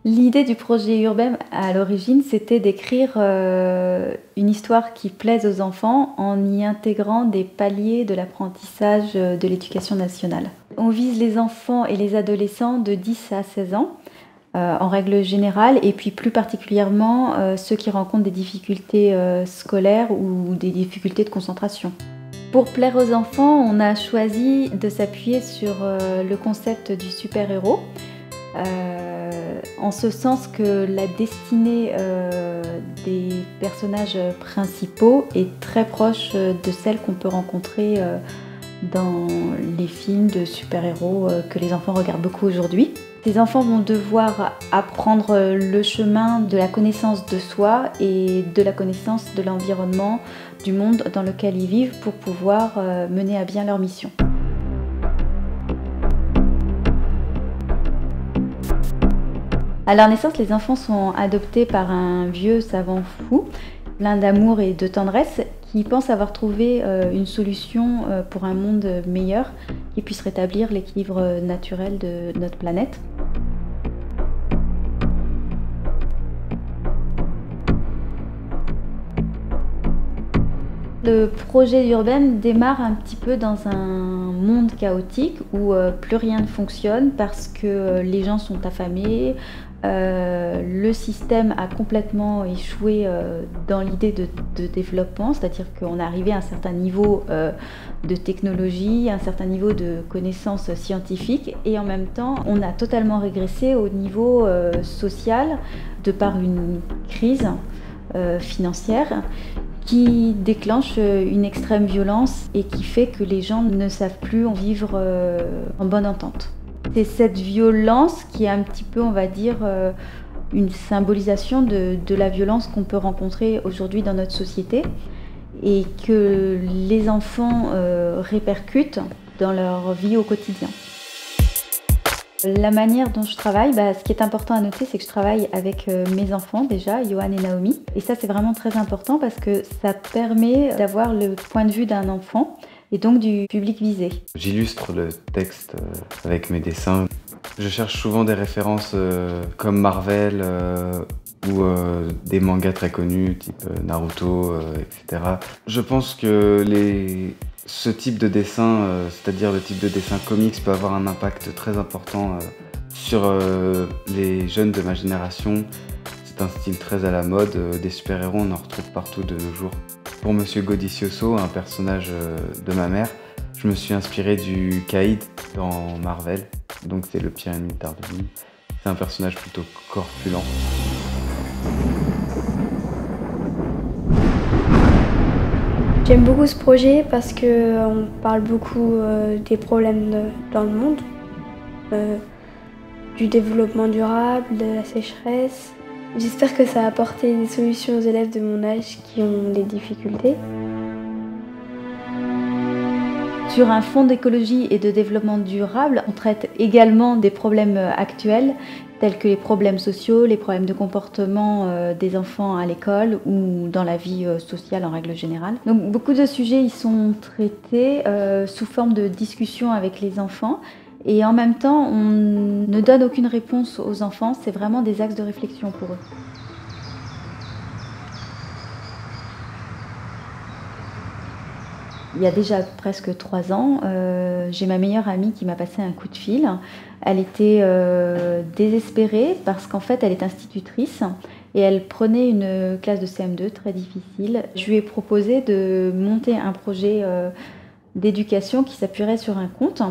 L'idée du projet Urbem à l'origine, c'était d'écrire une histoire qui plaise aux enfants en y intégrant des paliers de l'apprentissage de l'éducation nationale. On vise les enfants et les adolescents de 10 à 16 ans, en règle générale, et puis plus particulièrement ceux qui rencontrent des difficultés scolaires ou des difficultés de concentration. Pour plaire aux enfants, on a choisi de s'appuyer sur le concept du super-héros, en ce sens que la destinée des personnages principaux est très proche de celle qu'on peut rencontrer dans les films de super-héros que les enfants regardent beaucoup aujourd'hui. Les enfants vont devoir apprendre le chemin de la connaissance de soi et de la connaissance de l'environnement, du monde dans lequel ils vivent pour pouvoir mener à bien leur mission. À leur naissance, les enfants sont adoptés par un vieux savant fou, plein d'amour et de tendresse, qui pense avoir trouvé une solution pour un monde meilleur qui puisse rétablir l'équilibre naturel de notre planète. Le projet Urbem démarre un petit peu dans un monde chaotique où plus rien ne fonctionne parce que les gens sont affamés, le système a complètement échoué dans l'idée de développement, c'est-à-dire qu'on est arrivé à un certain niveau de technologie, à un certain niveau de connaissances scientifiques et en même temps on a totalement régressé au niveau social de par une crise financière qui déclenche une extrême violence et qui fait que les gens ne savent plus vivre en bonne entente. C'est cette violence qui est un petit peu, on va dire, une symbolisation de la violence qu'on peut rencontrer aujourd'hui dans notre société et que les enfants répercutent dans leur vie au quotidien. La manière dont je travaille, ce qui est important à noter, c'est que je travaille avec mes enfants déjà, Johan et Naomi. Et ça, c'est vraiment très important parce que ça permet d'avoir le point de vue d'un enfant et donc du public visé. J'illustre le texte avec mes dessins. Je cherche souvent des références comme Marvel ou des mangas très connus, type Naruto, etc. Je pense que ce type de dessin, c'est-à-dire le type de dessin comics, peut avoir un impact très important sur les jeunes de ma génération. C'est un style très à la mode, des super-héros, on en retrouve partout de nos jours. Pour Monsieur Godicioso, un personnage de ma mère, je me suis inspiré du Kaïd dans Marvel, donc c'est le pire ennemi de Daredevil. C'est un personnage plutôt corpulent. J'aime beaucoup ce projet parce qu'on parle beaucoup des problèmes dans le monde, du développement durable, de la sécheresse. J'espère que ça a apporté des solutions aux élèves de mon âge qui ont des difficultés. Sur un fond d'écologie et de développement durable, on traite également des problèmes actuels tels que les problèmes sociaux, les problèmes de comportement des enfants à l'école ou dans la vie sociale en règle générale. Donc beaucoup de sujets y sont traités sous forme de discussion avec les enfants et en même temps on ne donne aucune réponse aux enfants, c'est vraiment des axes de réflexion pour eux. Il y a déjà presque 3 ans, j'ai ma meilleure amie qui m'a passé un coup de fil. Elle était désespérée parce qu'en fait elle est institutrice et elle prenait une classe de CM2 très difficile. Je lui ai proposé de monter un projet d'éducation qui s'appuierait sur un conte.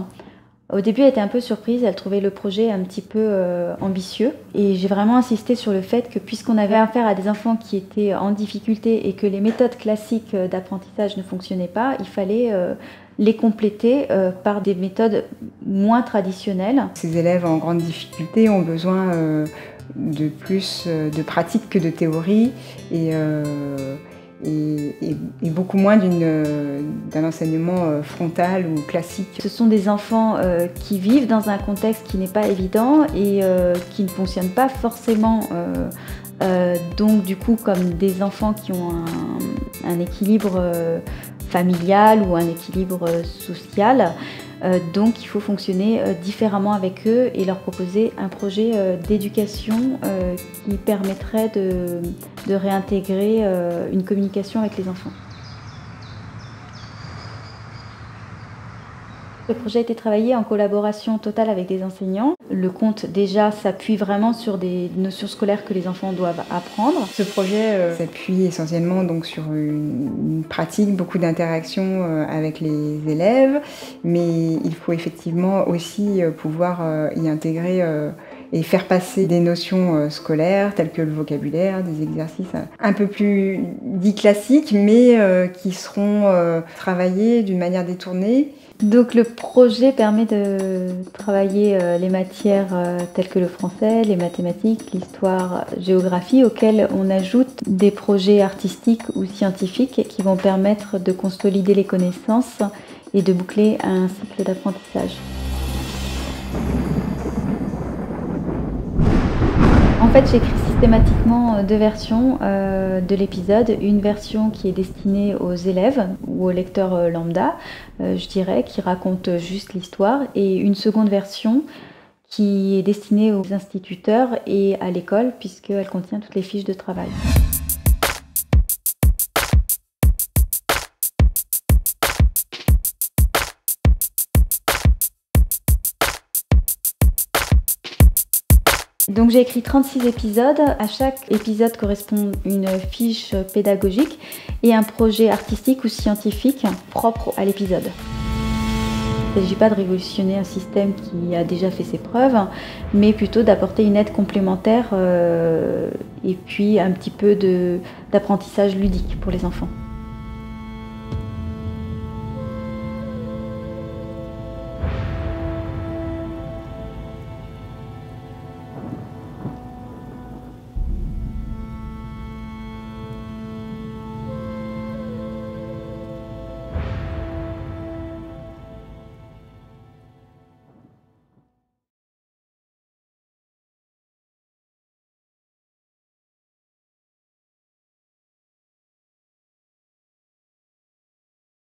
Au début, elle était un peu surprise, elle trouvait le projet un petit peu ambitieux. Et j'ai vraiment insisté sur le fait que puisqu'on avait affaire à des enfants qui étaient en difficulté et que les méthodes classiques d'apprentissage ne fonctionnaient pas, il fallait les compléter par des méthodes moins traditionnelles. Ces élèves en grande difficulté ont besoin de plus de pratique que de théorie et beaucoup moins d'un enseignement frontal ou classique. Ce sont des enfants qui vivent dans un contexte qui n'est pas évident et qui ne fonctionne pas forcément donc du coup comme des enfants qui ont un équilibre familial ou un équilibre social. Donc il faut fonctionner différemment avec eux et leur proposer un projet d'éducation qui permettrait de réintégrer une communication avec les enfants. Le projet a été travaillé en collaboration totale avec des enseignants. Le conte déjà s'appuie vraiment sur des notions scolaires que les enfants doivent apprendre. Ce projet s'appuie essentiellement donc sur une pratique, beaucoup d'interactions avec les élèves, mais il faut effectivement aussi pouvoir y intégrer et faire passer des notions scolaires telles que le vocabulaire, des exercices un peu plus dits classiques, mais qui seront travaillés d'une manière détournée. Donc le projet permet de travailler les matières telles que le français, les mathématiques, l'histoire, géographie, auxquelles on ajoute des projets artistiques ou scientifiques qui vont permettre de consolider les connaissances et de boucler un cycle d'apprentissage. En fait, j'écris systématiquement deux versions de l'épisode. Une version qui est destinée aux élèves ou aux lecteurs lambda, je dirais, qui raconte juste l'histoire, et une seconde version qui est destinée aux instituteurs et à l'école, puisqu'elle contient toutes les fiches de travail. Donc j'ai écrit 36 épisodes, à chaque épisode correspond une fiche pédagogique et un projet artistique ou scientifique propre à l'épisode. Il ne s'agit pas de révolutionner un système qui a déjà fait ses preuves, mais plutôt d'apporter une aide complémentaire et puis un petit peu d'apprentissage ludique pour les enfants.